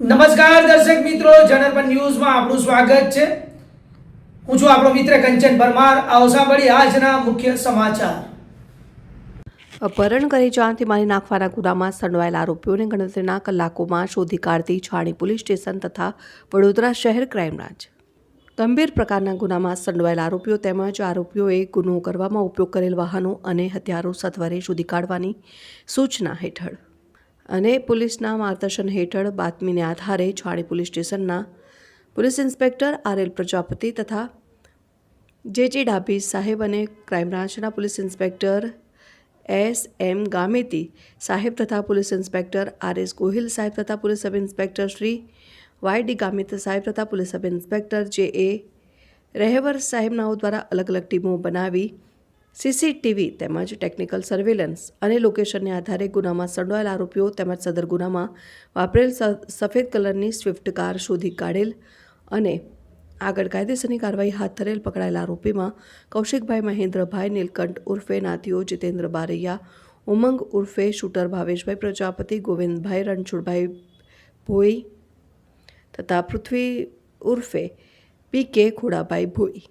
નમસ્કાર દર્શક મિત્રો, જનરપન ન્યૂઝમાં આપનું સ્વાગત છે. હું છું આપણો મિત્ર કંચન પરમાર. આવો સાંભળીએ આજના મુખ્ય સમાચાર. અપહરણ કરી જાનથી મારી નાખવાના ગુનામાં સંડોવાયેલા આરોપીઓને ગણતરીના કલાકોમાં શોધી કાઢતી છાણી પોલીસ સ્ટેશન તથા વડોદરા શહેર ક્રાઇમ બ્રાન્ચ. ગંભીર પ્રકારના ગુનામાં સંડોવાયેલા આરોપીઓ તેમજ આરોપીઓએ ગુનો કરવામાં ઉપયોગ કરેલ વાહનો અને હથિયારો સત્વરે શોધી કાઢવાની સૂચના હેઠળ અને પોલીસના માર્ગદર્શન હેઠળ બાતમીને આધારે છાણી પોલીસ સ્ટેશનના પોલીસ ઇન્સ્પેક્ટર આર.એલ. પ્રજાપતિ તથા જે.જી. ડાભી સાહેબ અને ક્રાઇમ બ્રાન્ચના પોલીસ ઇન્સ્પેક્ટર એસ.એમ. ગામેતી સાહેબ તથા પોલીસ ઇન્સ્પેક્ટર આર.એસ. ગોહિલ સાહેબ તથા police sub inspector Shri Y D. Gamit સાહેબ તથા police sub inspector J A. Rahevar સાહેબનાઓ દ્વારા અલગ અલગ ટીમો બનાવી સીસીટીવી તેમજ ટેકનિકલ સર્વેલન્સ અને લોકેશનને આધારે ગુનામાં સંડોવાયેલા આરોપીઓ તેમજ સદર ગુનામાં વાપરેલ સફેદ કલરની સ્વિફ્ટ કાર શોધી કાઢેલ અને આગળ કાયદેસરની કાર્યવાહી હાથ ધરેલ. પકડાયેલા આરોપીમાં કૌશિકભાઈ મહેન્દ્રભાઈ નીલકંઠ ઉર્ફે નાથીઓ, જીતેન્દ્ર બારૈયા, ઉમંગ ઉર્ફે શૂટર ભાવેશભાઈ પ્રજાપતિ, ગોવિંદભાઈ રણછોડભાઈ ભોઈ તથા પૃથ્વી ઉર્ફે પી.કે. ખોડાભાઈ ભોઈ.